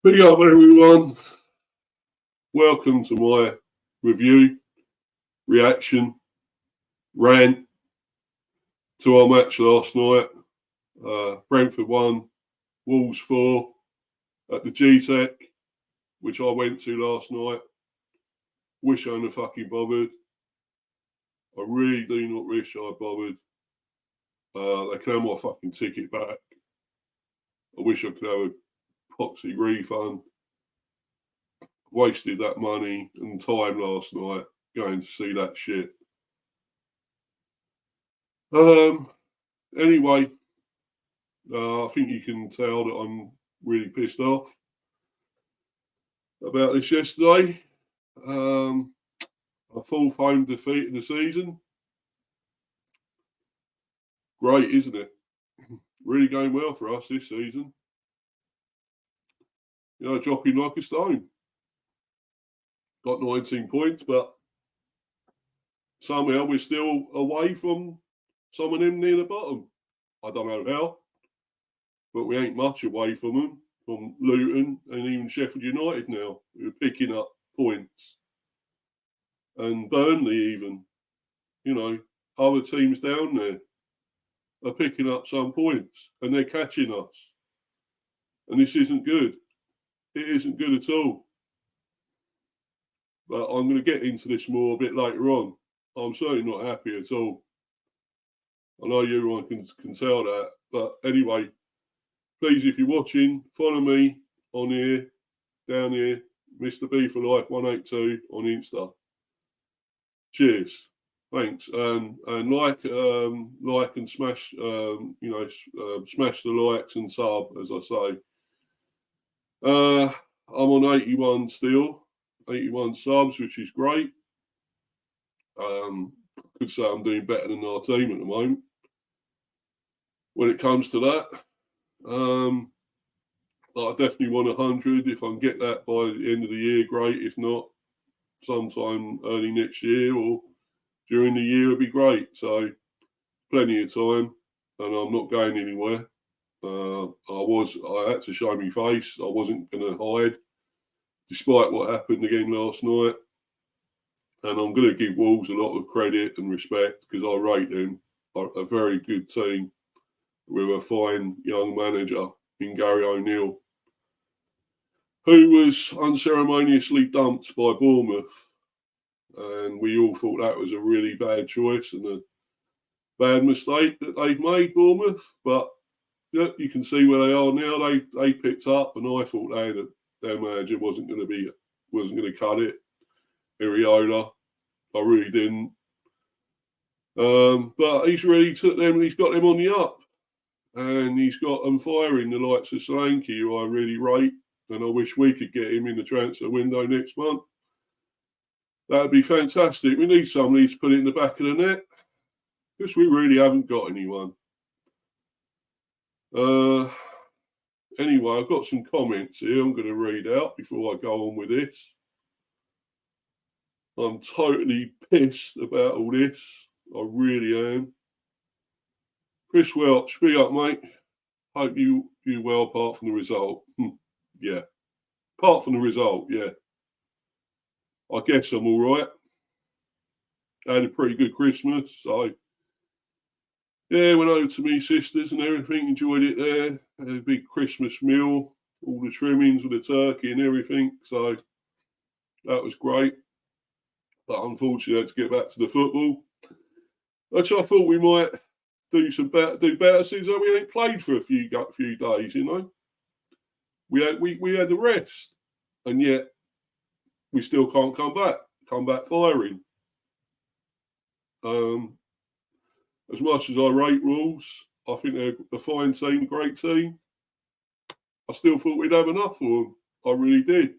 Big up, everyone. Welcome to my review, reaction, rant to our match last night. Brentford 1, Wolves 4 at the Gtech, which I went to last night. Wish I hadn't fucking bothered. I really do not wish I bothered. They can have my fucking ticket back. I wish I could have a poxy refund. Wasted that money and time last night going to see that shit. Anyway, I think you can tell that I'm really pissed off about this yesterday. A full home defeat of the season. Great, isn't it? Really going well for us this season. You know, dropping like a stone. Got 19 points, but somehow we're still away from some of them near the bottom. I don't know how, but we ain't much away from them, from Luton and even Sheffield United now. We're picking up points. And Burnley even, you know, other teams down there are picking up some points and they're catching us. And this isn't good. It isn't good at all. But I'm going to get into this more a bit later on. I'm certainly not happy at all. I know everyone can tell that. But anyway, please, if you're watching, follow me on here, down here, Mr. B for Life 182 on Insta. Cheers. Thanks. And like and smash, smash the likes and sub, as I say. I'm on 81 still. 81 subs, which is great. Could say I'm doing better than our team at the moment when it comes to that. I definitely want 100. If I can get that by the end of the year, great. If not, sometime early next year or during the year would be great. So plenty of time, and I'm not going anywhere. I had to show my face. I wasn't going to hide, despite what happened again last night. And I'm going to give Wolves a lot of credit and respect because I rate them a very good team with a fine young manager in Gary O'Neill, who was unceremoniously dumped by Bournemouth. And we all thought that was a really bad choice and a bad mistake that they've made, Bournemouth. But yeah, you can see where they are now. They picked up, and I thought their manager wasn't going to cut it. Iriola, I really didn't. But he's really took them. He's got them on the up, and he's got them firing the likes of Solanke, who I really rate. And I wish we could get him in the transfer window next month. That'd be fantastic. We need somebody to put it in the back of the net because we really haven't got anyone. Anyway, I've got some comments here I'm going to read out before I go on with this. I'm totally pissed about all this. I really am. Chris Welch, big up, mate. Hope you well apart from the result. Yeah. Apart from the result, yeah. I guess I'm all right. I had a pretty good Christmas, so yeah, went over to me sisters and everything, enjoyed it there. Had a big Christmas meal, all the trimmings with the turkey and everything, so that was great. But unfortunately, I had to get back to the football, which I thought we might do better since we ain't played for a few days, you know. We had the rest, and yet we still can't come back firing. As much as I rate Wolves, I think they're a fine team, great team. I still thought we'd have enough for them. I really did.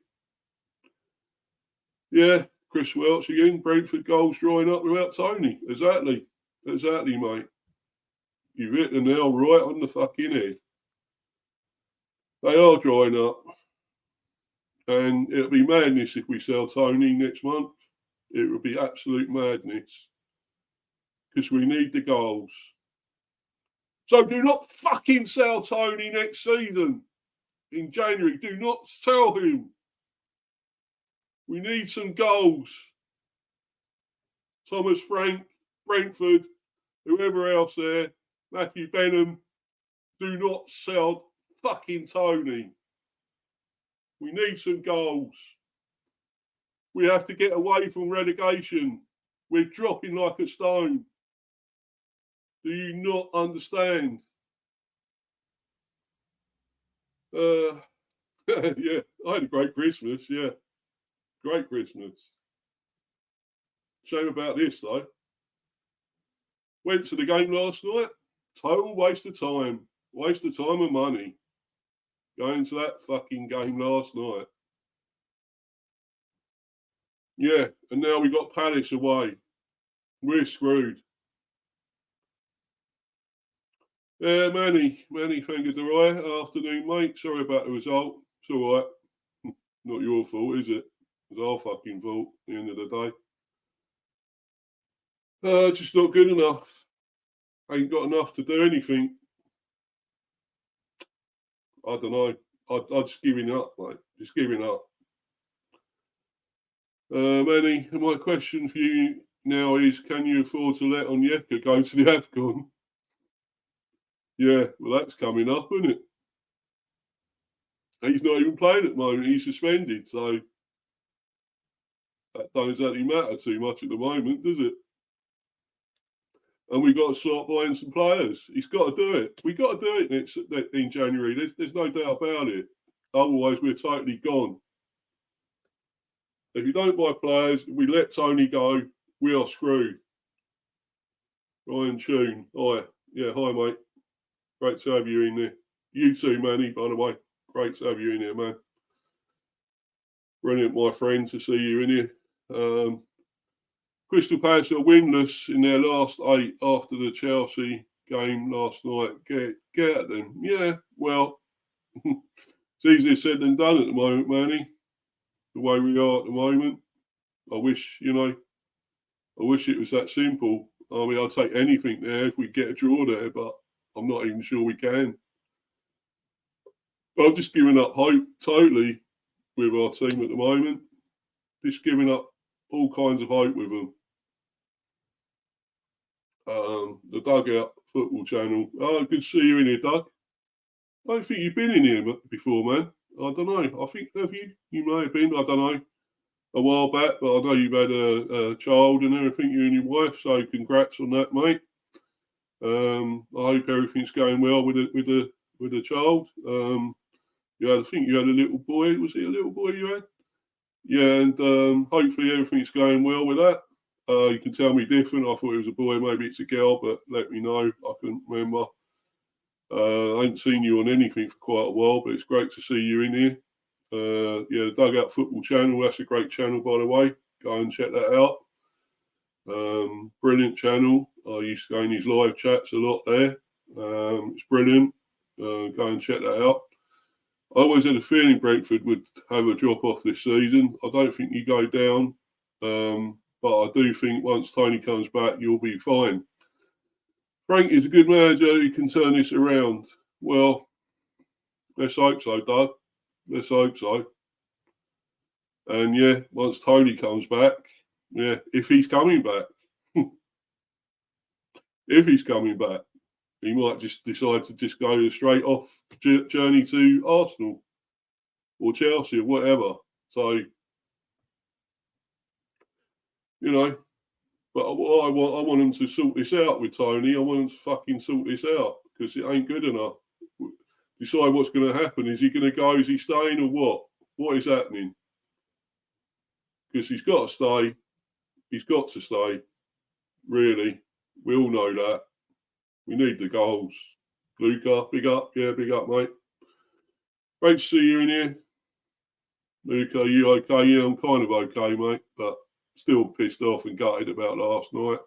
Yeah, Chris Welch again. Brentford goals drying up without Toney. Exactly, mate. You've hit the nail right on the fucking head. They are drying up. And it'll be madness if we sell Toney next month. It will be absolute madness. Because we need the goals. So do not fucking sell Toney next season. in January. Do not sell him. We need some goals. Thomas Frank, Brentford, whoever else there, Matthew Benham, do not sell fucking Toney. We need some goals. We have to get away from relegation. We're dropping like a stone. Do you not understand? Yeah, I had a great Christmas, yeah. Great Christmas. Shame about this, though. Went to the game last night. Total waste of time. Waste of time and money. Going to that fucking game last night. Yeah, and now we got Palace away. We're screwed. Yeah, Manny, thank you, Derai. Afternoon, mate. Sorry about the result. It's all right. Not your fault, is it? It's our fucking fault at the end of the day. Just not good enough. Ain't got enough to do anything. I don't know. I'm just giving up, mate. Just giving up. Manny, my question for you now is, can you afford to let Onyeka go to the AFCON? Yeah, well, that's coming up, isn't it? He's not even playing at the moment. He's suspended, so that don't exactly matter too much at the moment, does it? And we've got to start buying some players. He's got to do it. We've got to do it in January. There's no doubt about it. Otherwise, we're totally gone. If you don't buy players, we let Toney go, we are screwed. Ryan Tune. Hi. Yeah, hi, mate. Great to have you in there. You too, Manny, by the way. Great to have you in here, man. Brilliant, my friend, to see you in here. Crystal Palace are winless in their last 8 after the Chelsea game last night. Get at them. Yeah, well, it's easier said than done at the moment, Manny. The way we are at the moment. I wish it was that simple. I mean, I'll take anything there if we get a draw there, but I'm not even sure we can. But I'm just giving up hope totally with our team at the moment. Just giving up all kinds of hope with them. The Dugout Football Channel. Oh, good to see you in here, Doug. I don't think you've been in here before, man. I don't know. I think, have you? You may have been. I don't know. A while back, but I know you've had a child and everything, you and your wife. So congrats on that, mate. I hope everything's going well with the child. I think you had a little boy. Was it a little boy you had? Yeah, and hopefully everything's going well with that. You can tell me different. I thought it was a boy, maybe it's a girl, but let me know. I couldn't remember. I ain't seen you on anything for quite a while, but it's great to see you in here. The Dugout Football Channel, that's a great channel, by the way. Go and check that out. Brilliant channel. I used to go in his live chats a lot there. It's brilliant. Go and check that out. I always had a feeling Brentford would have a drop off this season. I don't think you go down, but I do think once Toney comes back, you'll be fine. Frank is a good manager who can turn this around. Well, let's hope so, Doug. Let's hope so. And yeah, once Toney comes back, yeah, if he's coming back, he might just decide to just go straight off journey to Arsenal or Chelsea or whatever. So, but I want them to sort this out with Toney. I want them to fucking sort this out because it ain't good enough. Decide what's going to happen. Is he going to go? Is he staying or what? What is happening? Because he's got to stay. He's got to stay. Really. We all know that. We need the goals. Luca, big up. Yeah, big up, mate. Great to see you in here. Luca, you okay? Yeah, I'm kind of okay, mate. But still pissed off and gutted about last night.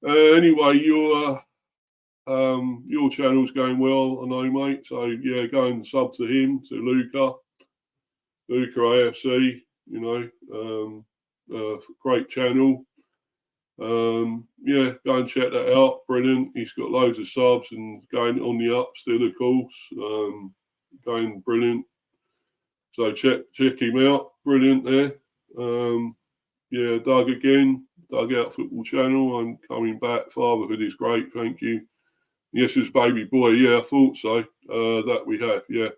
Anyway, your channel's going well, I know, mate. So, yeah, go and sub to him, to Luca AFC, great channel. Go and check that out. Brilliant. He's got loads of subs and going on the up still, of course. Go going brilliant. So check him out. Brilliant there. Yeah, Doug again. Doug Out Football Channel. I'm coming back. Fatherhood is great. Thank you. Yes, it's baby boy. Yeah, I thought so. That we have. Yeah.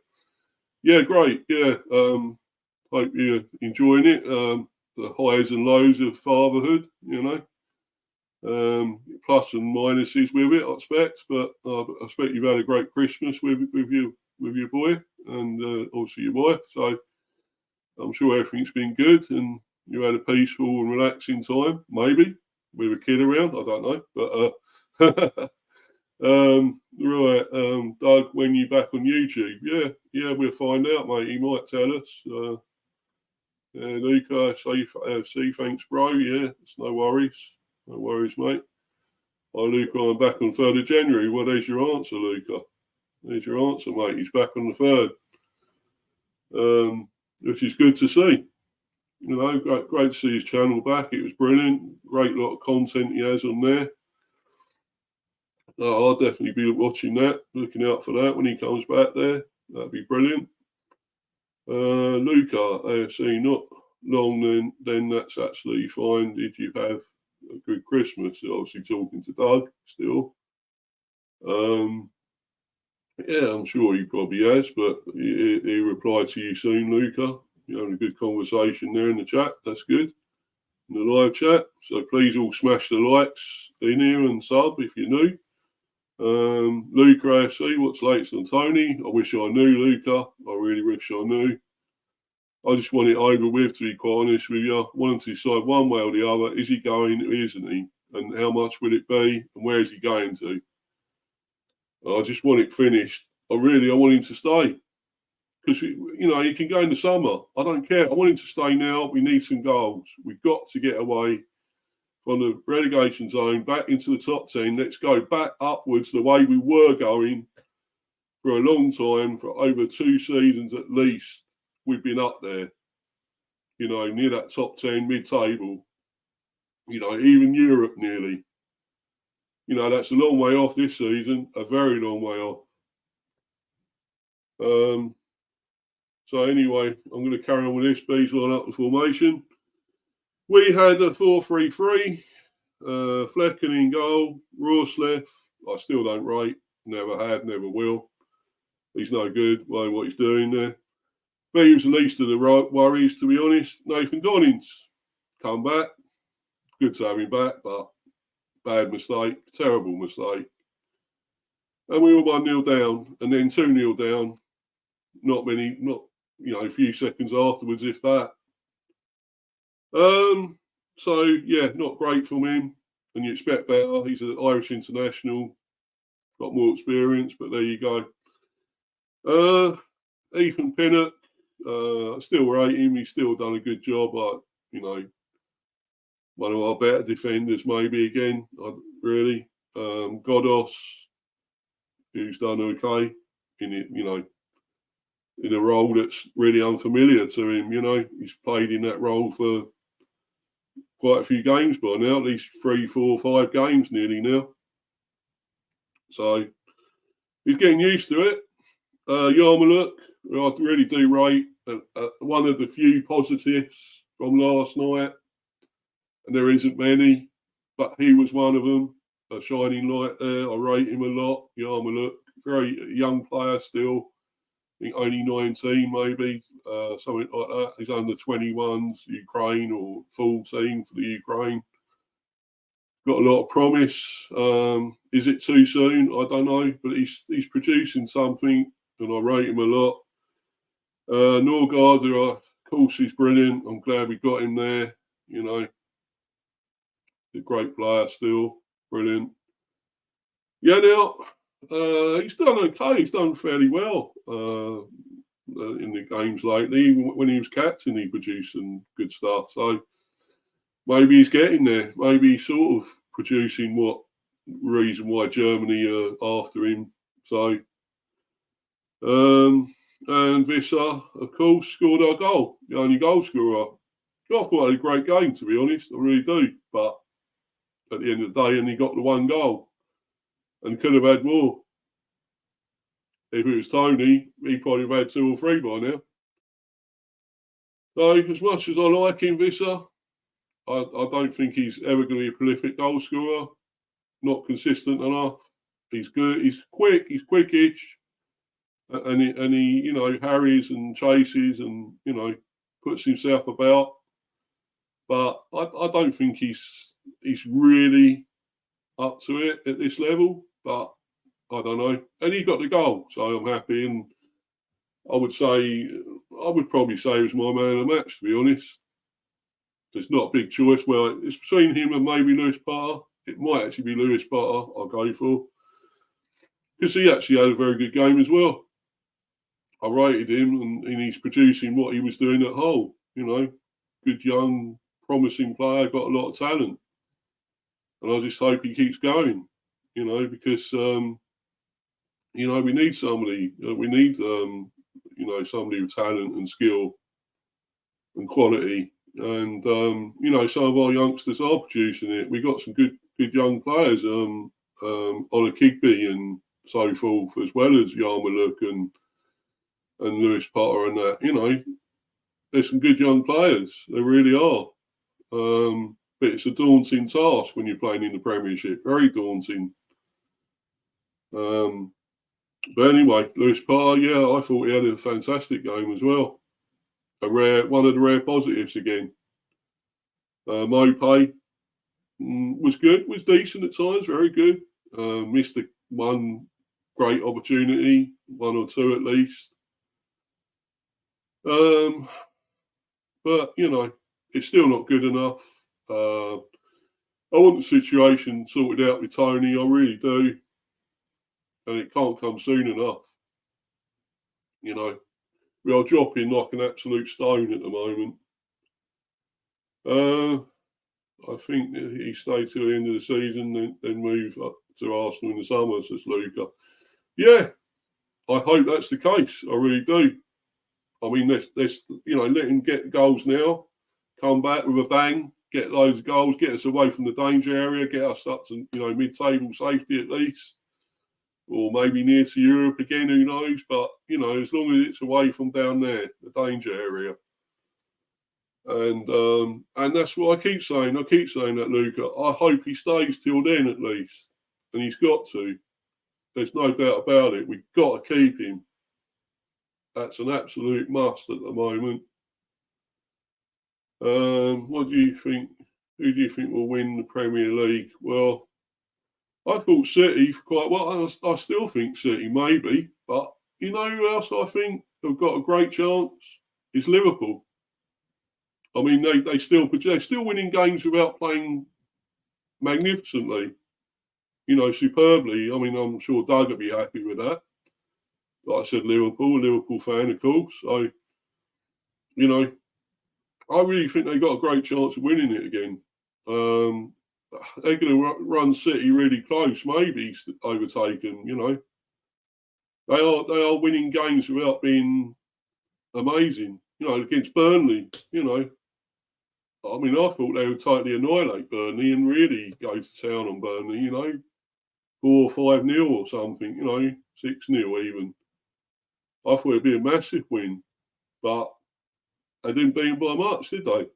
Yeah, great. Yeah. Hope you're enjoying it. The highs and lows of fatherhood, you know. Plus and minuses with it, I expect. But I expect you've had a great Christmas with your boy and also your wife. So I'm sure everything's been good and you had a peaceful and relaxing time, maybe with a kid around. I don't know, but right, Doug, when you back on YouTube, yeah, we'll find out, mate. He might tell us. Luca, see, thanks, bro. Yeah, it's no worries, mate. Hi, Luca, I'm back on 3rd of January. Well, there's your answer, Luca. There's your answer, mate. He's back on the 3rd, which is good to see. You know, great to see his channel back. It was brilliant. Great lot of content he has on there. I'll definitely be watching that, looking out for that when he comes back there. That'd be brilliant. Luca, AFC, not long then that's absolutely fine. Did you have a good Christmas? Obviously talking to Doug still. Yeah, I'm sure he probably has, but he replied to you soon, Luca. You're having a good conversation there in the chat. That's good. In the live chat. So please all smash the likes in here and sub if you're new. Luca AFC, what's latest on Toney? I wish I knew, Luca. I really wish I knew. I just want it over with, to be quite honest with you. I want to decide one way or the other. Is he going or isn't he? And how much will it be? And where is he going to? I just want it finished. I want him to stay. Because, you know, he can go in the summer. I don't care. I want him to stay now. We need some goals. We've got to get away from the relegation zone back into the top 10. Let's go back upwards the way we were going for a long time, for over 2 seasons at least. We've been up there, you know, near that top 10, mid-table, you know, even Europe nearly. You know, that's a long way off this season, a very long way off. So anyway, I'm going to carry on with this. Bees line up the formation. We had a 4-3-3. Flecken in goal. Rorsleff, I still don't rate. Never have, never will. He's no good by what he's doing there. But he was the least of the worries, to be honest. Nathan Gonnins, come back. Good to have him back, but bad mistake. Terrible mistake. And we were 1-0 down, and then 2-0 down. Not, a few seconds afterwards, if that. So, yeah, not great from him. And you expect better. He's an Irish international. Got more experience, but there you go. Ethan Pinnock. Still rate him. He's still done a good job. But, you know, one of our better defenders, maybe again. Really. Godos, who's done okay in it, you know, in a role that's really unfamiliar to him. You know, he's played in that role for quite a few games by now, at least 3, 4, 5 games nearly now. So he's getting used to it. Yarmaluk, I really do rate one of the few positives from last night, and there isn't many, but he was one of them. A shining light there. I rate him a lot. Yarmaluk, very young player still. I think only 19, maybe, something like that. He's under 21s, Ukraine, or full team for the Ukraine. Got a lot of promise. Is it too soon? I don't know, but he's producing something, and I rate him a lot. Norgard, of course, he's brilliant. I'm glad we got him there. You know, a great player still, brilliant. Yeah, now he's done okay. He's done fairly well in the games lately. Even when he was captain, he produced some good stuff. So maybe he's getting there. Maybe he's sort of producing what reason why Germany are after him. So, and Visser, of course, scored our goal. The only goal scorer. I thought he had a great game, to be honest. I really do. But at the end of the day, and he got the one goal and could have had more. If it was Toney, he'd probably have had 2 or 3 by now. So, as much as I like him, Visser, I don't think he's ever going to be a prolific goal scorer. Not consistent enough. He's good. He's quick. He's quickish, and he you know, harries and chases and, you know, puts himself about. But I don't think he's really up to it at this level. But I don't know. And he got the goal, so I'm happy. And I would probably say he was my man of the match, to be honest. There's not a big choice. Well, it's between him and maybe Lewis Potter. It might actually be Lewis Potter I'll go for, because he actually had a very good game as well. I rated him, and he's producing what he was doing at Hull. You know, good young, promising player, got a lot of talent. And I just hope he keeps going, you know, because, you know, we need somebody. We need, you know, somebody with talent and skill and quality. And, you know, some of our youngsters are producing it. We got some good young players, Ola Kigby and so forth, as well as Yarmaluk and Lewis Potter and that. You know, there's some good young players. There really are. But it's a daunting task when you're playing in the Premiership. Very daunting. But anyway, Lewis Potter, yeah, I thought he had a fantastic game as well. One of the rare positives again. Mopay was good, was decent at times, very good. Missed one great opportunity, 1 or 2 at least. But, you know, it's still not good enough. I want the situation sorted out with Toney, I really do. And it can't come soon enough. You know, we are dropping like an absolute stone at the moment. I think he stayed till the end of the season, then move up to Arsenal in the summer, says Luca. Yeah, I hope that's the case. I really do. I mean, let's you know, let him get goals now, come back with a bang, get loads of goals, get us away from the danger area, get us up to, you know, mid-table safety at least, or maybe near to Europe again, who knows? But, you know, as long as it's away from down there, the danger area. And that's what I keep saying. I keep saying that, Luca. I hope he stays till then at least. And he's got to. There's no doubt about it. We've got to keep him. That's an absolute must at the moment. What do you think? Who do you think will win the Premier League? Well, I thought City quite well. I still think City maybe. But you know who else I think have got a great chance? Is Liverpool. I mean, they're still winning games without playing magnificently, you know, superbly. I mean, I'm sure Doug would be happy with that. Like I said, a Liverpool fan, of course. So, you know, I really think they've got a great chance of winning it again. They're going to run City really close, maybe overtaken, you know. They are winning games without being amazing, you know, against Burnley, you know. I mean, I thought they would totally annihilate Burnley and really go to town on Burnley, you know, 4 or 5-0 or something, you know, 6-0 even. I thought it'd be a massive win, but they didn't beat them by much, did they?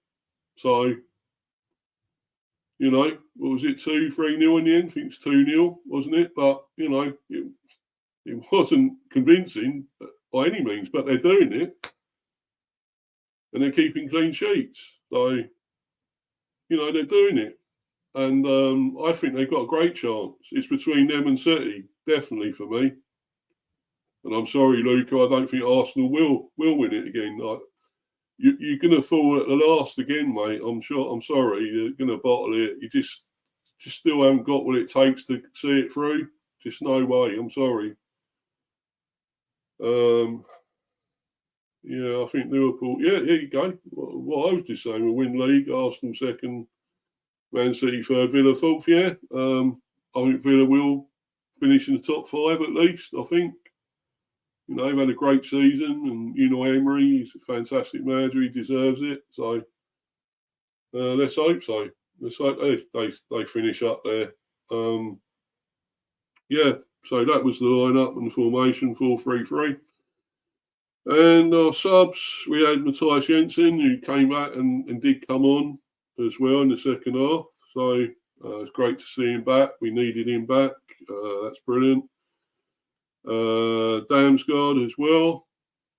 So, you know, what was it, 2-3-0 in the end? I think it's 2-0, wasn't it? But, you know, it wasn't convincing by any means, but they're doing it. And they're keeping clean sheets. So, you know, they're doing it. And I think they've got a great chance. It's between them and City, definitely for me. And I'm sorry, Luca, I don't think Arsenal will win it again. You're going to fall at the last again, mate. I'm sorry. You're going to bottle it. You just still haven't got what it takes to see it through. Just no way. I'm sorry. Yeah, I think Liverpool. Yeah, there you go. What I was just saying, we'll win league, Arsenal second, Man City third, Villa fourth. Yeah, I think Villa will finish in the top 5 at least. I think. You know, they've had a great season, and Emery, he's a fantastic manager. He deserves it. So let's hope so. Let's hope they finish up there. Yeah, So that was the lineup and the formation, 4-3-3. And our subs, we had Matthias Jensen, who came back and did come on as well in the second half. So it's great to see him back. We needed him back. That's brilliant. Damsgaard as well,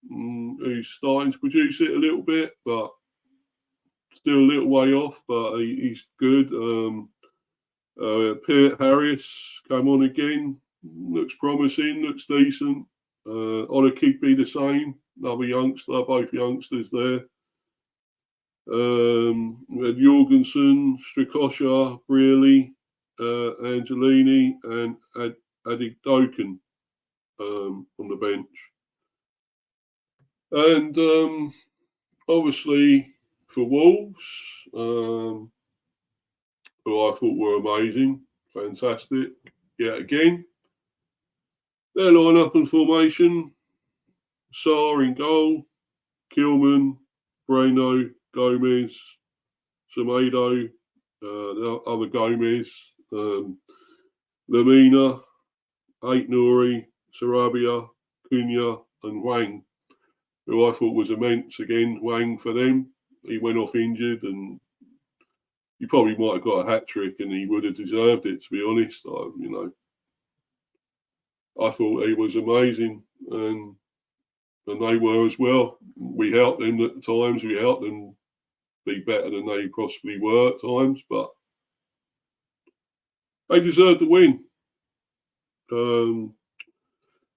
who's starting to produce it a little bit, but still a little way off, but he's good. Piert Harris came on again. Looks promising, looks decent. Olakigbe the same, another youngster, both youngsters there. We had Jorgensen, Strakosha, Brearley, Angelini, and Adigdoken on the bench. And obviously for Wolves, who I thought were amazing, fantastic, yet again. Their line-up and formation: Sarr in goal, Kilman, Breno, Gomez, Semedo, the other Gomez, Lamina, Aït-Nouri, Sarabia, Cunha, and Wang, who I thought was immense again. Wang for them. He went off injured and he probably might have got a hat-trick and he would have deserved it, to be honest. I thought he was amazing and they were as well. We helped them at times. We helped them be better than they possibly were at times, but they deserved the win. And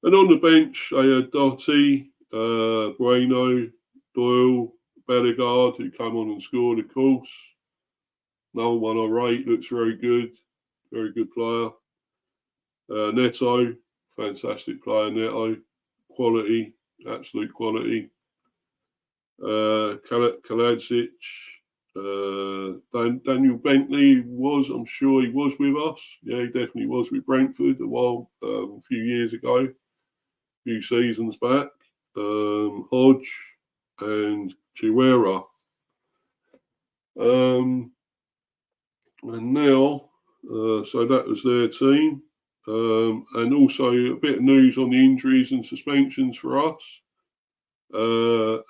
on the bench, they had Doherty, Bueno, Doyle, Bellegarde, who came on and scored, of course. Another one I rate, looks very good player. Neto, fantastic player, Neto. Quality, absolute quality. Kaladzic, Daniel Bentley I'm sure he was with us. Yeah, he definitely was with Brentford a few years ago, a few seasons back. Hodge and Chiwera. And now, so that was their team. And also a bit of news on the injuries and suspensions for us.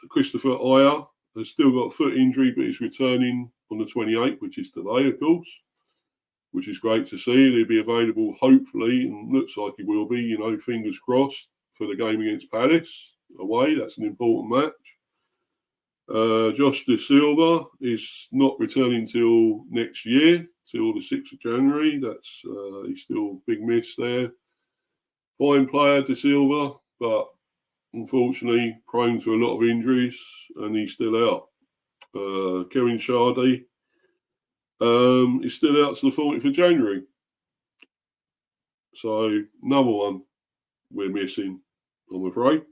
Christopher Ayer has still got a foot injury, but he's returning on the 28th, which is today, of course, which is great to see. He'll be available, hopefully, and looks like he will be, fingers crossed, for the game against Palace away. That's an important match. Josh De Silva is not returning till next year, till the 6th of January. That's he's still a big miss there. Fine player, De Silva, but unfortunately prone to a lot of injuries, and he's still out. Kevin Shardy is still out to the 40th of January. So another one we're missing, I'm afraid.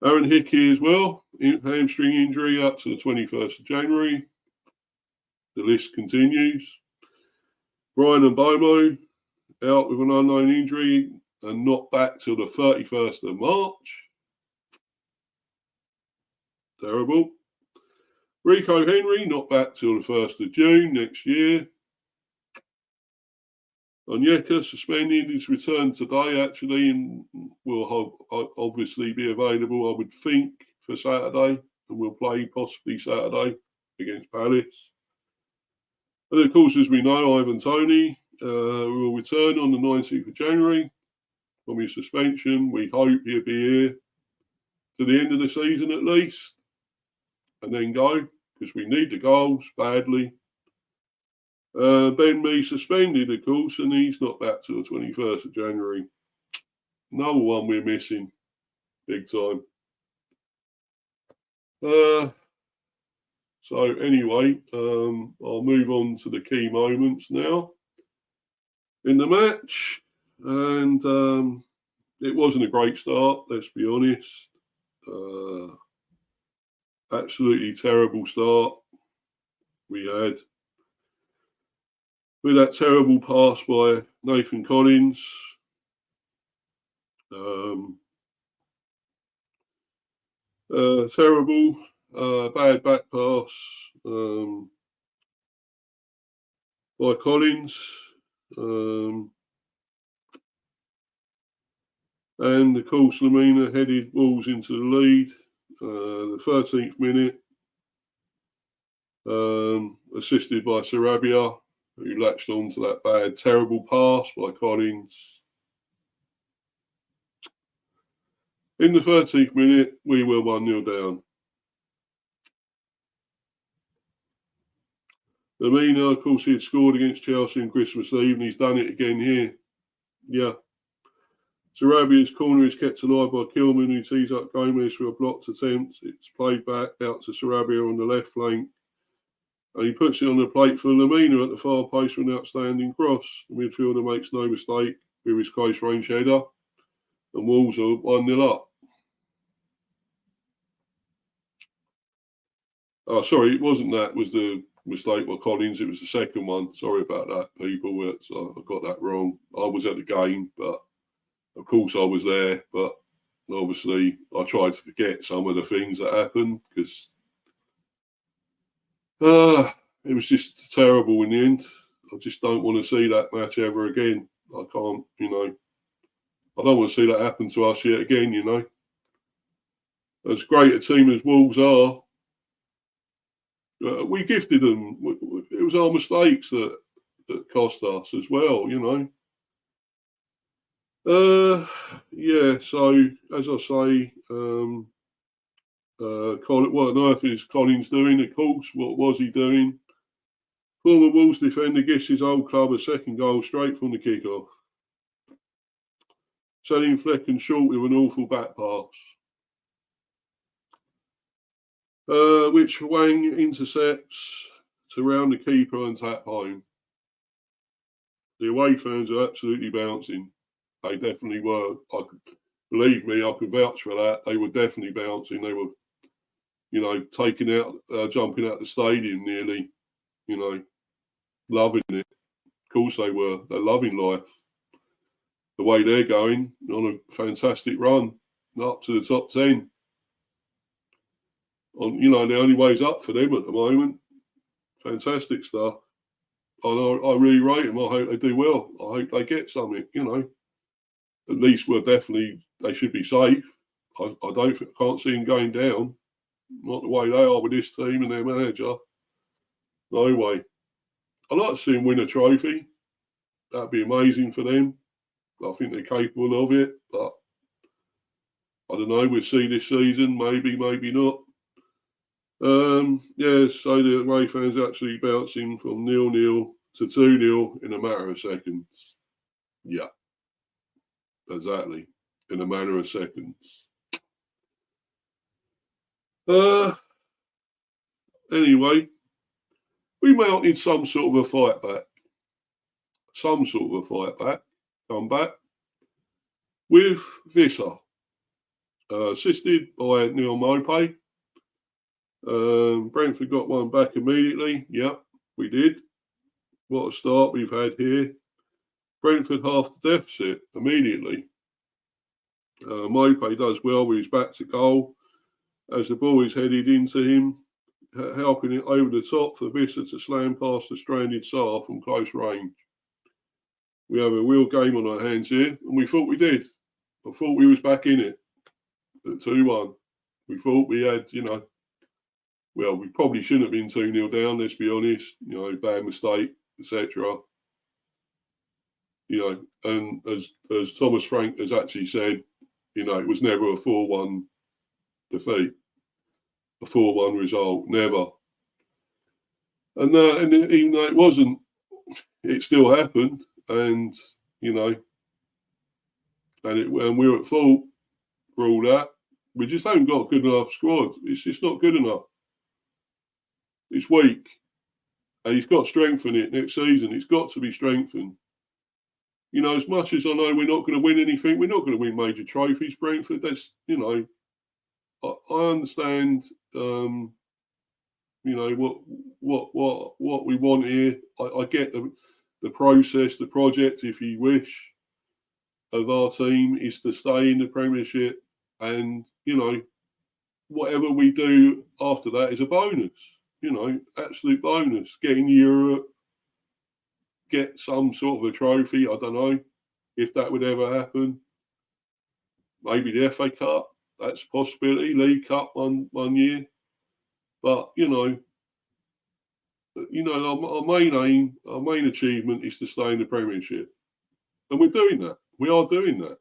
Aaron Hickey as well, hamstring injury up to the 21st of January. The list continues. Brian Mbomo out with an unknown injury and not back till the 31st of March. Terrible. Rico Henry not back till the 1st of June next year. Onyeka suspended. He's returned today, actually, and will obviously be available, I would think, for Saturday, and will play possibly Saturday against Palace. And of course, as we know, Ivan Toney will return on the 19th of January from his suspension. We hope he'll be here to the end of the season at least, and then go, because we need the goals badly. Ben Mee suspended, of course, and he's not back till the 21st of January. Another one we're missing, big time. So anyway, I'll move on to the key moments now in the match. And it wasn't a great start, let's be honest. Absolutely terrible start we had. With that terrible pass by Nathan Collins. Terrible, bad back pass by Collins. And of course, Lamina headed Wolves into the lead. The 13th minute, assisted by Sarabia, who latched on to that bad, terrible pass by Collins. In the 13th minute, we were 1-0 down. Lamina, of course, he had scored against Chelsea on Christmas Eve, and he's done it again here. Yeah. Sarabia's corner is kept alive by Kilman, who tees up Gomez for a blocked attempt. It's played back out to Sarabia on the left flank. And he puts it on the plate for Lamina at the far post for an outstanding cross. The midfielder makes no mistake with his close range header. And Wolves are 1-0 up. Oh, sorry, it wasn't that. It was the mistake by Collins. It was the second one. Sorry about that, people. I got that wrong. I was at the game, but of course I was there. But obviously I tried to forget some of the things that happened because it was just terrible in the end. I just don't want to see that match ever again. I can't, I don't want to see that happen to us yet again, As great a team as Wolves are, we gifted them. It was our mistakes that cost us as well, Yeah, so as I say, what on earth is Collins doing? Of course, what was he doing? Former Wolves defender gives his old club a second goal straight from the kick-off. Setting Flecken short with an awful back pass, which Wang intercepts to round the keeper and tap home. The away fans are absolutely bouncing. They definitely were. Believe me, I can vouch for that. They were definitely bouncing. They were, taking out, jumping out the stadium nearly, loving it. Of course they were. They're loving life. The way they're going on a fantastic run up to the top 10. The only way's up for them at the moment. Fantastic stuff. I really rate them. I hope they do well. I hope they get something, At least they should be safe. I can't see them going down. Not the way they are with this team and their manager. No way. I'd like to see them win a trophy. That'd be amazing for them. I think they're capable of it, but I don't know. We'll see this season. Maybe, maybe not. So the away fans actually bouncing from 0-0 to 2-0 in a matter of seconds. Yeah, exactly. In a matter of seconds. Anyway, we mounted some sort of a fight back. Come back. With Visser. Assisted by Neil Mope. Brentford got one back immediately. Yeah, we did. What a start we've had here. Brentford half the deficit immediately. Mope does well with his back to goal as the ball is headed into him, helping it over the top for Visser to slam past the stranded Sarr from close range. We have a real game on our hands here, and we thought we did. I thought we was back in it at 2-1. We thought we had, well, we probably shouldn't have been 2-0 down, let's be honest. Bad mistake, etc. And as Thomas Frank has actually said, it was never a 4-1 defeat, a 4-1 result, never. And even though it wasn't, it still happened, and and we're at fault for all that. We just haven't got a good enough squad. It's just not good enough. It's weak, and he's got to strengthen it next season. It's got to be strengthened. As much as I know we're not going to win anything, we're not going to win major trophies, Brentford. That's, I understand, what we want here. I get the process, the project, if you wish, of our team is to stay in the Premiership, and whatever we do after that is a bonus. Absolute bonus. Getting Europe, get some sort of a trophy. I don't know if that would ever happen. Maybe the FA Cup, that's a possibility. League Cup one year. But, our main aim, our main achievement is to stay in the Premiership. And we're doing that. We are doing that.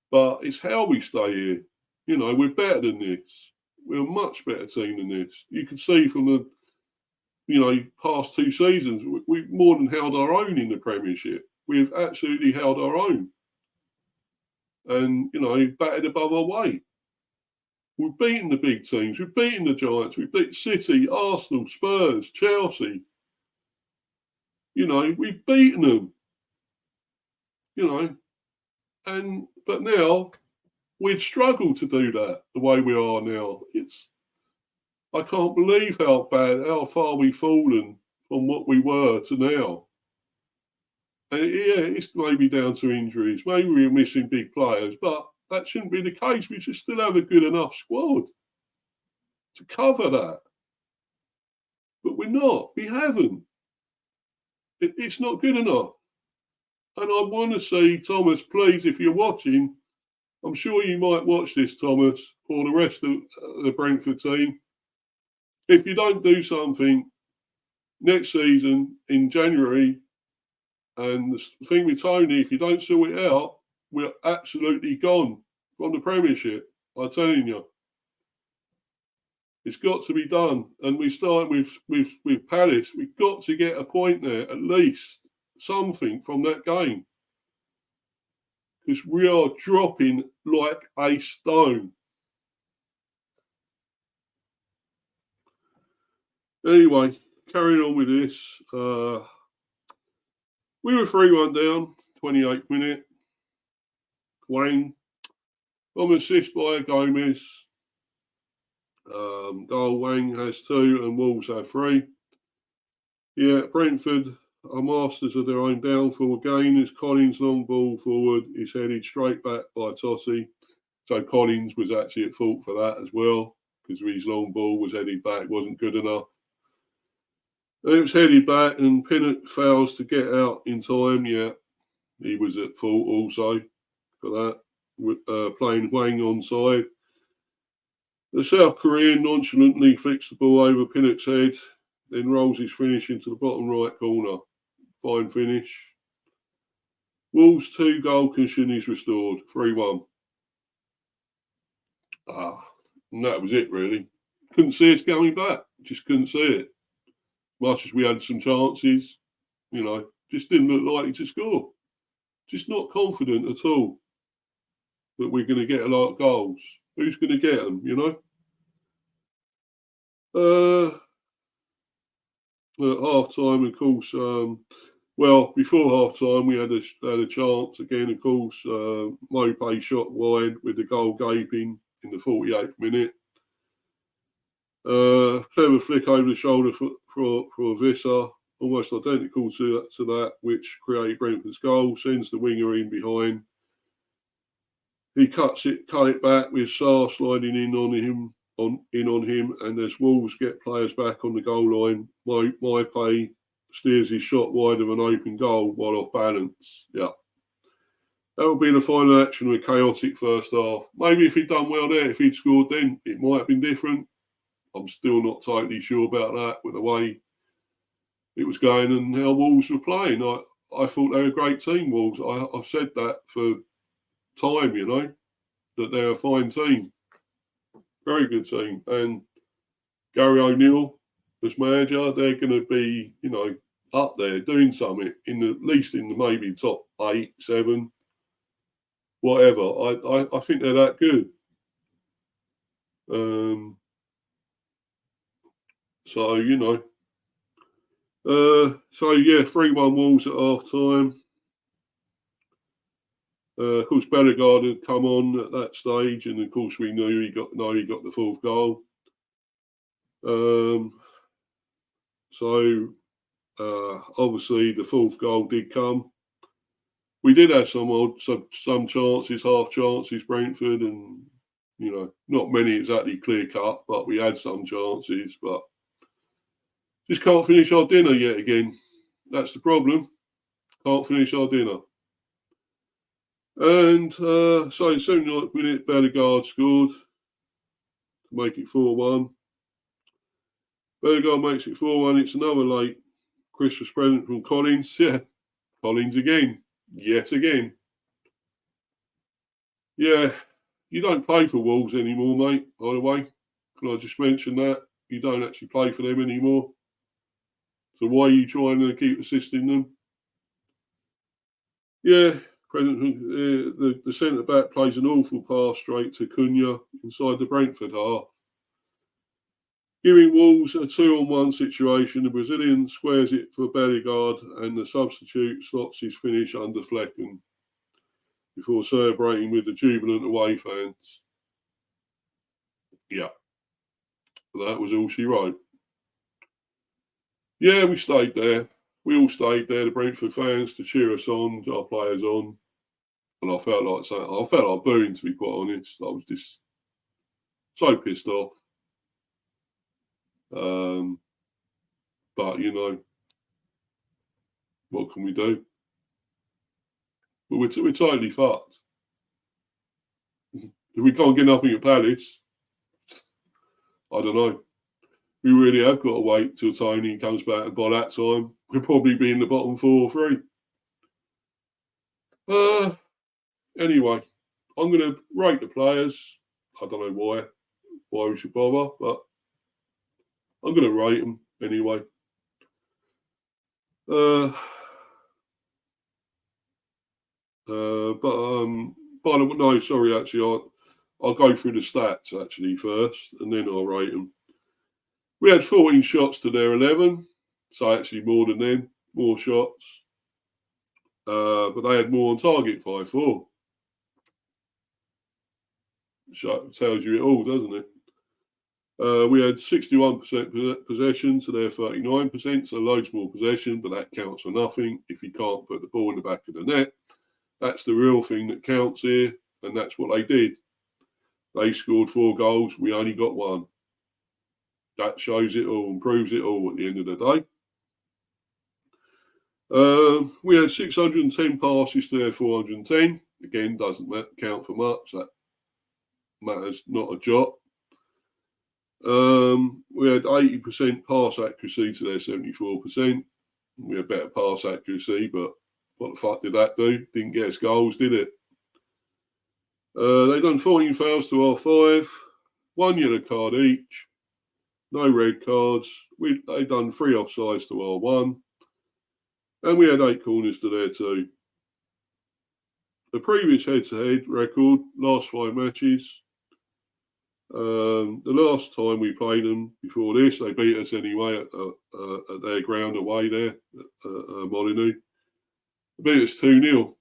But it's how we stay here. We're better than this. We're a much better team than this. You can see from the, past 2 seasons, we've more than held our own in the Premiership. We've absolutely held our own. And, batted above our weight. We've beaten the big teams. We've beaten the Giants. We've beaten City, Arsenal, Spurs, Chelsea. We've beaten them. But now we'd struggle to do that the way we are now. I can't believe how far we've fallen from what we were to now. And it's maybe down to injuries. Maybe we're missing big players, but that shouldn't be the case. We should still have a good enough squad to cover that. But we're not. We haven't. It's not good enough. And I want to see, Thomas, please, if you're watching, I'm sure you might watch this, Thomas, or the rest of the Brentford team. If you don't do something next season in January, and the thing with Toney, if you don't sort it out, we're absolutely gone from the Premiership. I'm telling you. It's got to be done. And we start with Palace. We've got to get a point there, at least something from that game. Because we are dropping like a stone. Anyway, carrying on with this. We were 3-1 down, 28th minute. Wang, from assist by Gomez. Goal, Wang has 2 and Wolves have 3. Yeah, Brentford are masters of their own downfall again as Collins' long ball forward is headed straight back by Toney. So Collins was actually at fault for that as well because his long ball was headed back, wasn't good enough. And it was headed back and Pinnock fails to get out in time. Yeah, he was at fault also for that, playing Wang onside. The South Korean nonchalantly flicks the ball over Pinnock's head, then rolls his finish into the bottom right corner. Fine finish. Wolves 2 goal cushion is restored, 3-1. And that was it really. Couldn't see us going back. Just couldn't see it. Much as we had some chances, just didn't look likely to score. Just not confident at all that we're going to get a lot of goals. Who's going to get them, At half-time, of course, before half-time, we had a chance again, of course. Mopé shot wide with the goal gaping in the 48th minute. Clever flick over the shoulder for Visser, almost identical to that, which created Brentford's goal, sends the winger in behind. He cut it back with Sarr sliding in on him, and as Wolves get players back on the goal line, Mopé steers his shot wide of an open goal while off balance. Yeah. That would be the final action of a chaotic first half. Maybe if he'd done well there, if he'd scored then, it might have been different. I'm still not totally sure about that with the way it was going and how Wolves were playing. I thought they were a great team, Wolves. I've said that for time, that they're a fine team. Very good team. And Gary O'Neill as manager, they're going to be, up there doing something, at least in the maybe top 8, 7, whatever. I think they're that good. So 3-1 Wolves at half time. Of course, Bellegarde had come on at that stage, and of course we knew he got the 4th goal. Obviously the 4th goal did come. We did have some chances, half chances, Brentford, and not many exactly clear cut, but we had some chances, but just can't finish our dinner yet again. That's the problem. Can't finish our dinner. And so 79th minute, Bellegarde scored to make it 4-1. Bellegarde makes it 4-1. It's another late Christmas present from Collins. Yeah, Collins again. Yet again. Yeah, you don't play for Wolves anymore, mate, by the way. Can I just mention that? You don't actually play for them anymore. So why are you trying to keep assisting them? Yeah, the centre-back plays an awful pass straight to Cunha inside the Brentford half. Giving Wolves a 2-on-1 situation, the Brazilian squares it for Bellegarde and the substitute slots his finish under Flecken before celebrating with the jubilant away fans. Yeah, that was all she wrote. Yeah, we stayed there. We all stayed there, the Brentford fans, to cheer us on, our players on. And I felt like booing, to be quite honest. I was just so pissed off. But, you know, what can we do? But we're totally fucked. If we can't get nothing at Palace, I don't know. We really have got to wait till Toney comes back, and by that time, we'll probably be in the bottom 4 or 3. Anyway, I'm going to rate the players. I don't know why we should bother, but I'm going to rate them anyway. By the way, no, sorry, actually, I'll go through the stats actually first, and then I'll rate them. We had 14 shots to their 11, so actually more than them, more shots. But they had more on target, 5-4. So it tells you it all, doesn't it? We had 61% possession to their 39%, so loads more possession, but that counts for nothing if you can't put the ball in the back of the net. That's the real thing that counts here, and that's what they did. They scored 4 goals, we only got 1. That shows it all and proves it all at the end of the day. We had 610 passes to their 410. Again, doesn't count for much. That matters not a jot. We had 80% pass accuracy to their 74%. We had better pass accuracy, but what the fuck did that do? Didn't get us goals, did it? They done 14 fouls to our 5, 1 yellow card each, no red cards. They done 3 offsides to our 1, and we had 8 corners to their 2. The previous head-to-head record, last 5 matches. The last time we played them before this, they beat us anyway at their ground away there at Molyneux. They beat us 2-0.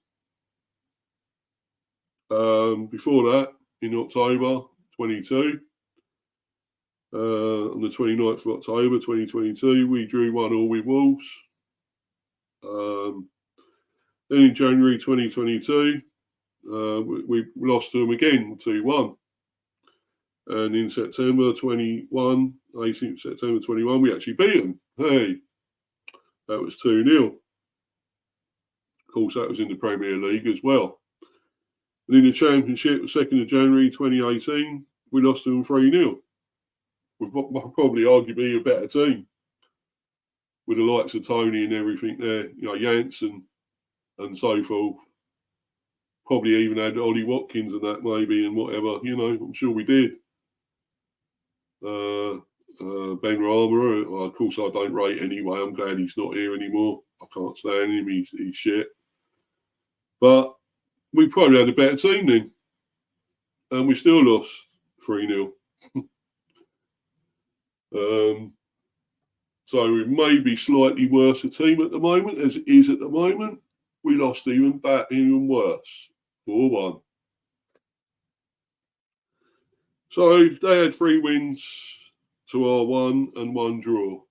Before that, in October 22, on the 29th of October 2022, we drew 1-1 with Wolves. Then in January 2022, we lost to them again, 2-1. And in September 21, 18th September 21, we actually beat them. Hey, that was 2-0. Of course, that was in the Premier League as well. And in the Championship, the 2nd of January 2018, we lost to them 3-0. We're probably arguably a better team with the likes of Toney and everything there, you know, Janssen and so forth. Probably even had Ollie Watkins and that maybe and whatever, you know, I'm sure we did. Ben Rama, well, of course I don't rate anyway. I'm glad he's not here anymore. I can't stand him, he's shit. But we probably had a better team then. And we still lost 3-0. So we may be slightly worse a team at the moment, as it is at the moment. We lost even worse, 4-1. So they had 3 wins to our 1 and 1 draw.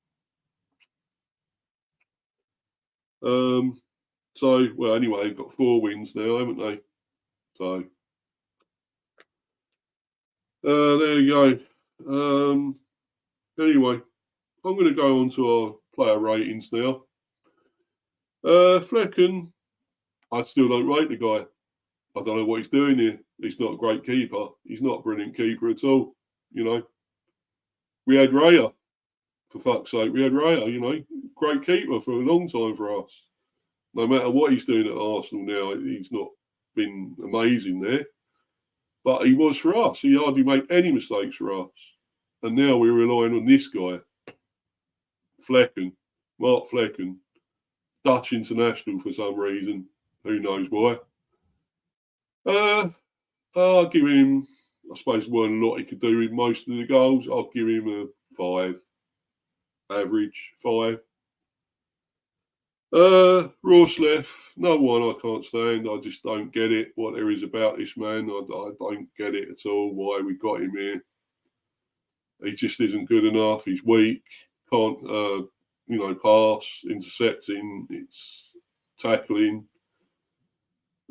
So, well, anyway, they've got 4 wins now, haven't they? So, there you go. Anyway, I'm going to go on to our player ratings now. Flecken, I still don't rate the guy. I don't know what he's doing here. He's not a great keeper. He's not a brilliant keeper at all. You know, we had Raya, for fuck's sake. We had Raya, you know, great keeper for a long time for us. No matter what he's doing at Arsenal now, he's not been amazing there. But he was for us. He hardly made any mistakes for us. And now we're relying on this guy, Mark Flecken, Dutch international for some reason. Who knows why? I'll give him, I suppose, weren't a lot he could do with most of the goals. I'll give him a 5. Average 5. Rorsleff, no one I can't stand. I just don't get it, what there is about this man. I don't get it at all, why we got him here. He just isn't good enough. He's weak, can't, pass, intercepting, it's tackling,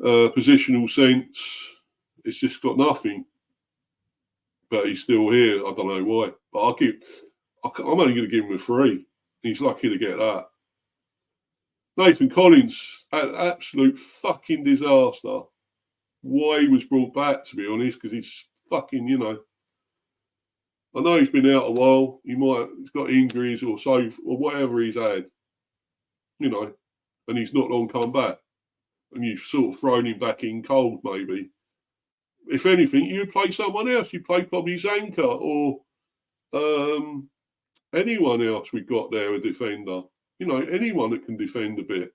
positional sense. It's just got nothing. But he's still here. I don't know why. But I'm only going to give him a 3. He's lucky to get that. Nathan Collins, an absolute fucking disaster. Why he was brought back, to be honest, because he's fucking, I know he's been out a while. He's got injuries or whatever he's had, and he's not long come back. And you've sort of thrown him back in cold, maybe. If anything, you play someone else. You play probably Zanka or anyone else we've got there, a defender. Anyone that can defend a bit.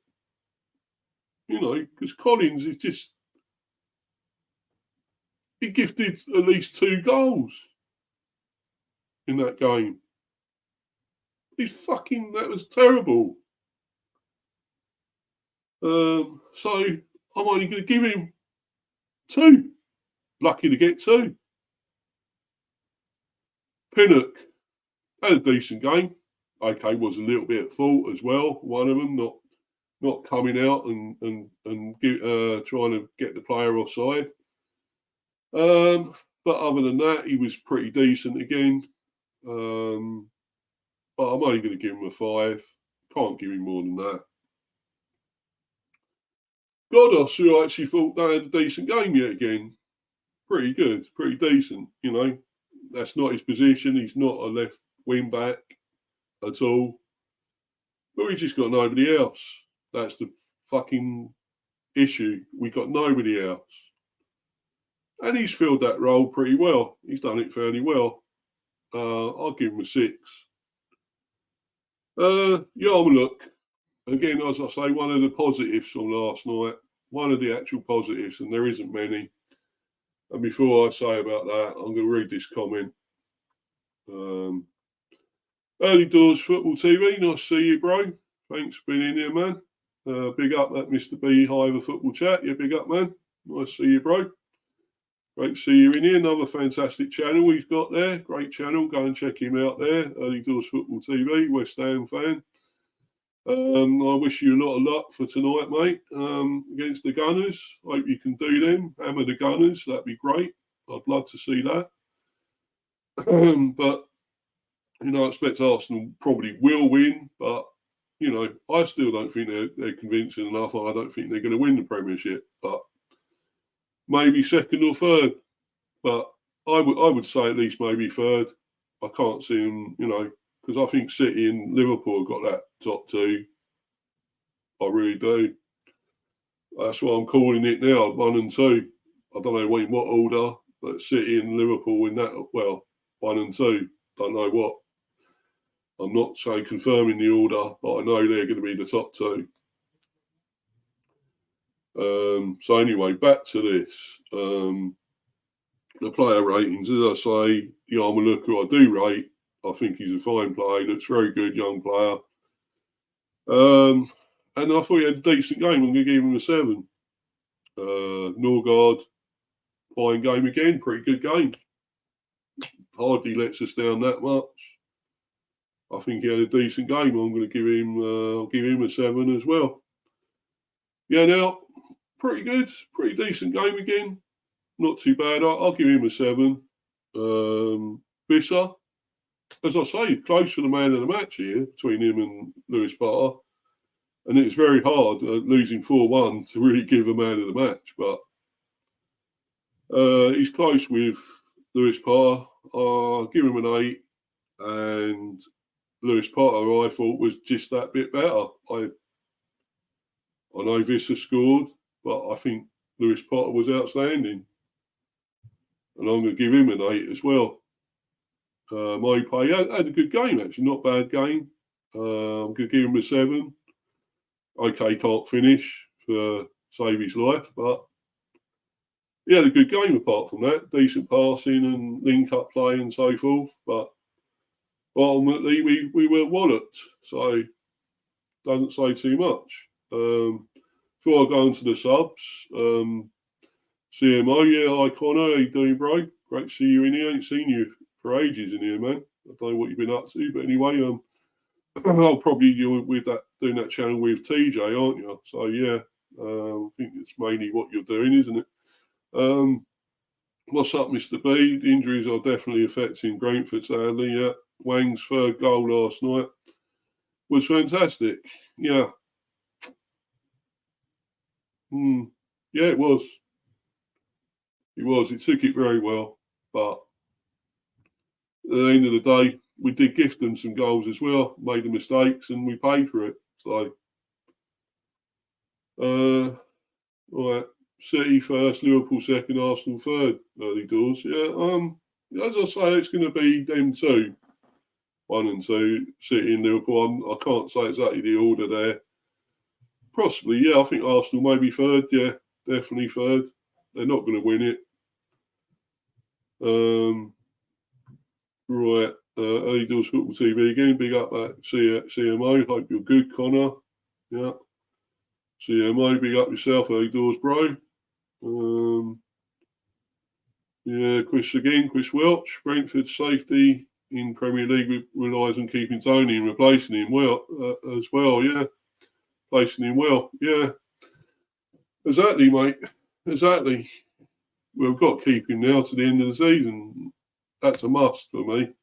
Because Collins is just... He gifted at least 2 goals in that game. That was terrible. So I'm only going to give him 2. Lucky to get 2. Pinnock had a decent game. Okay, was a little bit at fault as well. One of them not coming out and trying to get the player offside. But other than that, he was pretty decent again. But I'm only going to give him a 5. Can't give him more than that. Godos, who I actually thought they had a decent game yet again. Pretty good, pretty decent. That's not his position. He's not a left wing back at all. But we just got nobody else. That's the fucking issue. We got nobody else. And he's filled that role pretty well. He's done it fairly well. I'll give him a 6. Yarmulke, again, as I say, one of the positives from last night. One of the actual positives, and there isn't many. And before I say about that, I'm going to read this comment. Early Doors Football TV, nice to see you, bro. Thanks for being in here, man. Big up that Mr. Beehive Football Chat. Yeah, big up, man. Nice to see you, bro. Great to see you in here. Another fantastic channel we've got there. Great channel. Go and check him out there. Early Doors Football TV, West Ham fan. I wish you a lot of luck for tonight, mate, against the Gunners. Hope you can do them. Hammer the Gunners. That'd be great. I'd love to see that. But, I expect Arsenal probably will win. But, I still don't think they're convincing enough. I don't think they're going to win the Premiership. But maybe 2nd or 3rd. But I would say at least maybe 3rd. I can't see them, because I think City and Liverpool have got that top 2. I really do. That's what I'm calling it now, 1 and 2. I don't know in what order, but City and Liverpool in that, 1 and 2. Don't know what. I'm not saying confirming the order, but I know they're going to be the top 2. So anyway, back to this. The player ratings, as I say, Yarmulke, who I do rate, I think he's a fine player. Looks very good, young player. And I thought he had a decent game. I'm going to give him a 7. Norgard, fine game again. Pretty good game. Hardly lets us down that much. I think he had a decent game. I'm going to give him a 7 as well. Yeah, now, pretty good. Pretty decent game again. Not too bad. I'll give him a 7. Visser, as I say, close for the man of the match here between him and Lewis Potter. And it's very hard losing 4-1 to really give a man of the match. But He's close with Lewis Potter. Give him an 8. And Lewis Potter, I thought, was just that bit better. I know Vissa scored, but I think Lewis Potter was outstanding. And I'm going to give him an 8 as well. Mope had a good game, actually, not a bad game. I'm going to give him a 7. Okay, can't finish for save his life, but he had a good game apart from that. Decent passing and link-up play and so forth. But ultimately, we were walloped, so doesn't say too much. Before I go into the subs, CMO, yeah, hi Connor, how you doing, bro? Great to see you in here. I ain't seen you for ages in here, man. I don't know what you've been up to, but anyway, I'll probably you're with that doing that channel with TJ, aren't you? So yeah, I think it's mainly what you're doing, isn't it? What's up, Mr. B? The injuries are definitely affecting Brentford, sadly. Yeah, Wang's third goal last night was fantastic. Yeah. Yeah, it was. It was. He took it very well, but at the end of the day, we did gift them some goals as well. Made the mistakes, and we paid for it. So, right. City first, Liverpool second, Arsenal third. Early doors. Yeah. As I say, it's going to be them two, 1 and 2, City and Liverpool. I can't say exactly the order there. Possibly, yeah. I think Arsenal maybe third. Yeah, definitely third. They're not going to win it. Right. Early doors football TV again. Big up that CMO. Hope you're good, Connor. Yeah. CMO, big up yourself, early doors, bro. Yeah, Chris Welch. Brentford's safety in Premier League relies on keeping Toney and replacing him well as well. Yeah, placing him well. Yeah, exactly, mate. Exactly. We've got to keep him now to the end of the season. That's a must for me.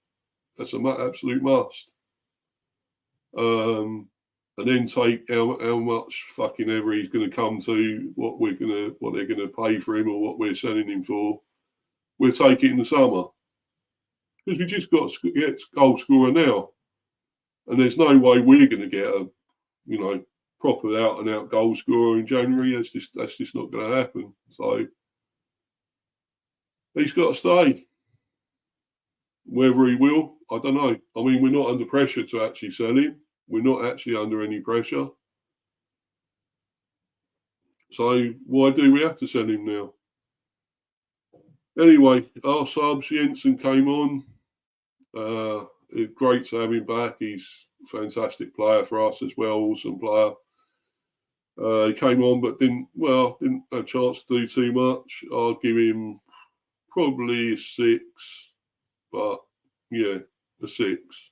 That's an absolute must. And then take how much fucking ever he's going to come to, what they're going to pay for him or what we're selling him for. We'll take it in the summer because we just got to get goal scorer now, and there's no way we're going to get a, proper out and out goal scorer in January. That's just not going to happen. So he's got to stay. Whether he will, I don't know. I mean, we're not under pressure to actually sell him. We're not actually under any pressure. So why do we have to sell him now? Anyway, our subs, Jensen came on. Great to have him back. He's a fantastic player for us as well, awesome player. He came on but didn't have a chance to do too much. I'll give him probably a 6, but yeah, a 6.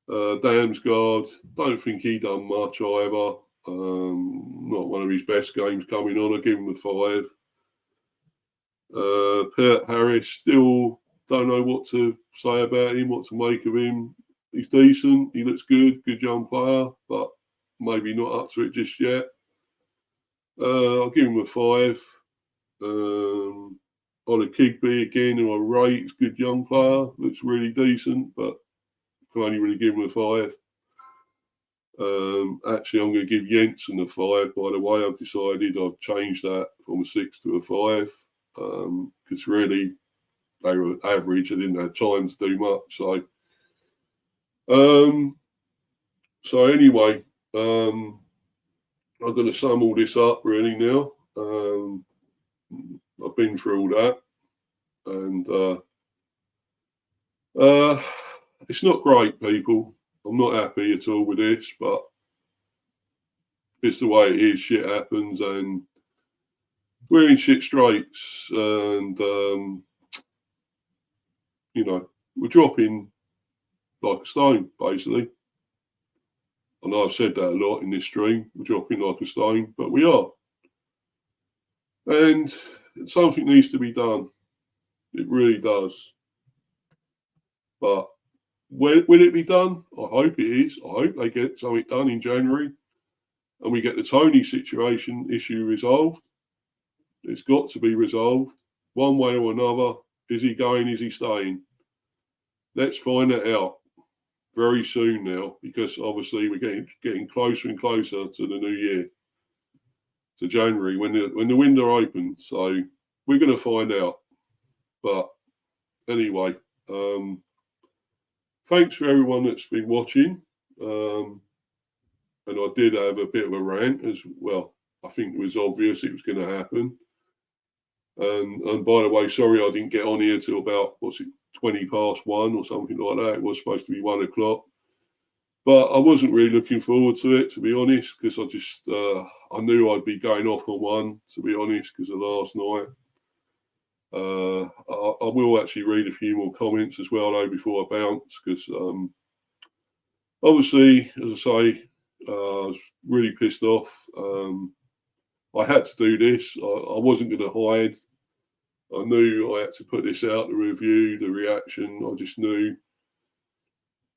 Damsgaard, don't think he done much either. Not one of his best games coming on. I'll give him a 5. Pert Harris, still don't know what to say about him, what to make of him. He's decent. He looks good young player, but maybe not up to it just yet. I'll give him a 5. Ollie Kigby again, who I rate, he's a good young player, looks really decent, but can only really give him a 5. Actually, I'm going to give Jensen a 5. By the way, I've decided I've changed that from a 6 to a 5 because really they were average. I didn't have time to do much. So anyway, I'm going to sum all this up really now. I've been through all that, and it's not great, people. I'm not happy at all with this, but it's the way it is. Shit happens, and we're in shit straits, and we're dropping like a stone, basically. I know I've said that a lot in this stream. We're dropping like a stone, but we are. And something needs to be done. It really does. But will it be done? I hope it is. I hope they get something done in January and we get the Toney issue resolved. It's got to be resolved. one way or another. Is he going? Is he staying? Let's find that out very soon now, because obviously we're getting closer and closer to the new year, to January, when the window opens. So we're going to find out. But anyway, thanks for everyone that's been watching. And I did have a bit of a rant as well. I think it was obvious it was going to happen. And by the way, sorry I didn't get on here till about, 20 past 1 or something like that. It was supposed to be 1 o'clock. But I wasn't really looking forward to it, to be honest, because I knew I'd be going off on one, to be honest, because of last night. I will actually read a few more comments as well, though, before I bounce, because obviously, as I say, I was really pissed off. I had to do this. I wasn't going to hide. I knew I had to put this out, the review, the reaction. I just knew.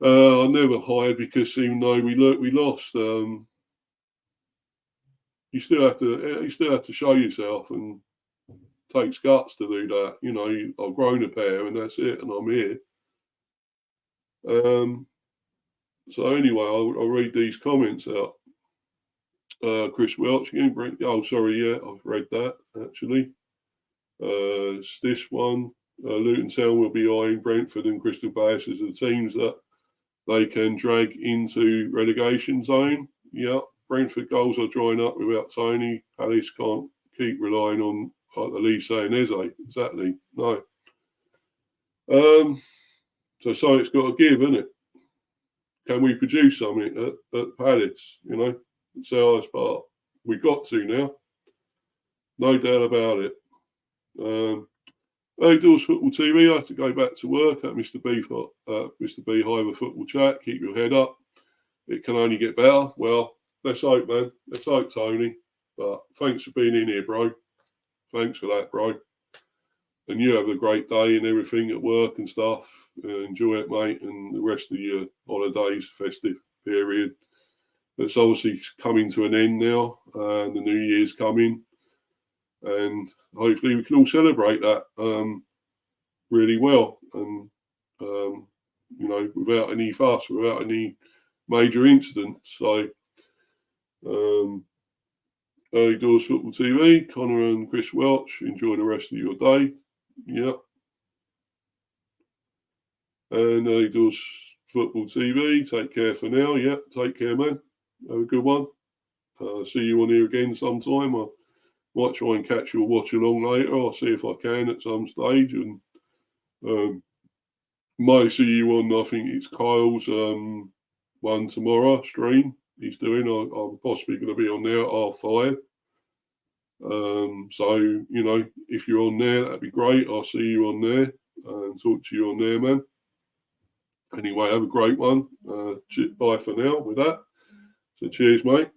I never hide, because even though we lost, you still have to show yourself, and it takes guts to do that. You know, I've grown a pair, and that's it, and I'm here. So anyway, I'll read these comments out. Chris Welch again. Oh, sorry, yeah, I've read that actually. It's this one. Luton Town will be eyeing Brentford and Crystal Palace as the teams that they can drag into relegation zone. Yeah, Brentford goals are drying up without Toney. Palace can't keep relying on Elise and Eze. Exactly. No. So something's got to give, isn't it? Can we produce something at Palace? You know, it's the hardest part. We've got to now. No doubt about it. Early Doors Football TV. I have to go back to work at Mr. B Hiver Football Chat. Keep your head up. It can only get better. Well, let's hope, man. Let's hope, Tony. But thanks for being in here, bro. Thanks for that, bro. And you have a great day and everything at work and stuff. Enjoy it, mate, and the rest of your holidays, festive period. It's obviously coming to an end now, and the New Year's coming. And hopefully we can all celebrate that really well, and you know, without any fuss, without any major incidents. So Early Doors Football TV, Connor and Chris Welch, enjoy the rest of your day. Yeah. And Early Doors Football TV, take care for now. Yeah, take care, man. Have a good one. See you on here again sometime. I might try and catch you or watch along later. I'll see if I can at some stage. And might see you on, I think it's Kyle's one tomorrow stream he's doing. I'm possibly going to be on there at 5:30. So, you know, if you're on there, that'd be great. I'll see you on there and talk to you on there, man. Anyway, have a great one. Bye for now with that. So cheers, mate.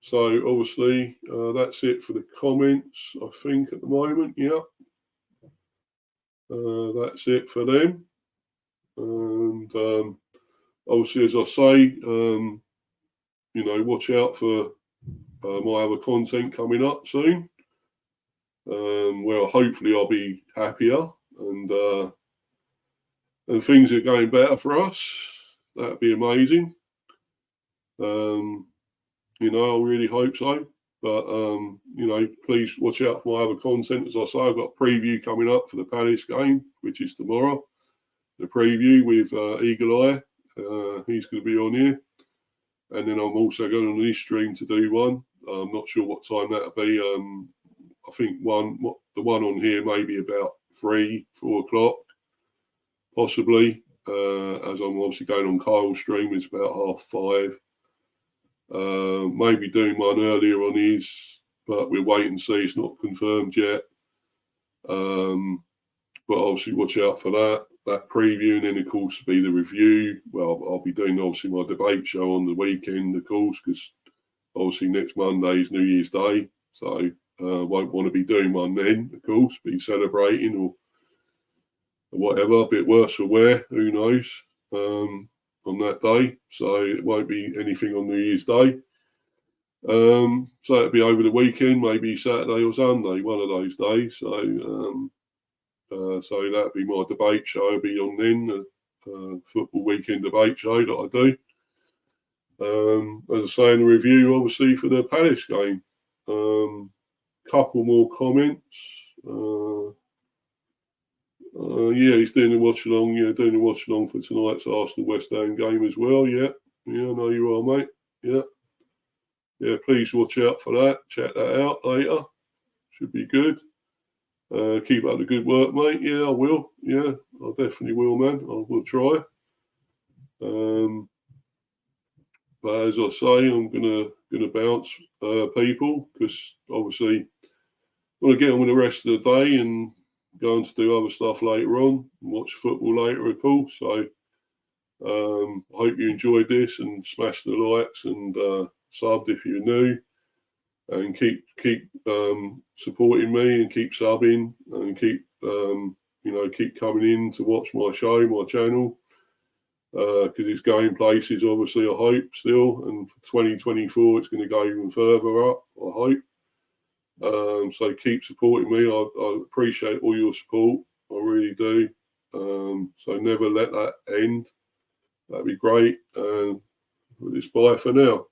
So obviously that's it for the comments, I think, at the moment. Yeah. That's it for them. And obviously, as I say, you know, watch out for my other content coming up soon, where hopefully I'll be happier and things are going better for us. That'd be amazing. You know, I really hope so. But, you know, please watch out for my other content. As I say, I've got a preview coming up for the Palace game, which is tomorrow. The preview with Eagle Eye. He's going to be on here. And then I'm also going on this stream to do one. I'm not sure what time that'll be. I think the one on here maybe about 3-4 o'clock, possibly. As I'm obviously going on Kyle's stream, it's about 5:30. Maybe doing one earlier on his, but we'll wait and see. It's not confirmed yet. But obviously watch out for that preview, and then of course be the review. Well, I'll be doing obviously my debate show on the weekend, of course, because obviously next Monday is New Year's Day, so won't want to be doing one then, of course, be celebrating or whatever, a bit worse for wear, who knows, on that day. So it won't be anything on New Year's Day. So it'll be over the weekend, maybe Saturday or Sunday, one of those days. So that'll be my debate show. I'll be on then, football weekend debate show that I do. As I say in the review, obviously for the Palace game. Couple more comments. Yeah, he's doing the watch along. Yeah, doing the watch along for tonight's Arsenal West Ham game as well. Yeah, I know you are, mate. Yeah. Please watch out for that. Check that out later. Should be good. Keep up the good work, mate. Yeah, I will. Yeah, I definitely will, man. I will try. But as I say, I'm gonna bounce people because obviously I want to get on with the rest of the day and go on to do other stuff later on and watch football later, of course. So I hope you enjoyed this and smash the likes and subbed if you're new, and keep supporting me and keep subbing and keep keep coming in to watch my show, my channel. Because it's going places, obviously, I hope, still. And for 2024, it's going to go even further up, I hope. So keep supporting me. I appreciate all your support. I really do. So never let that end. That'd be great. It's bye for now.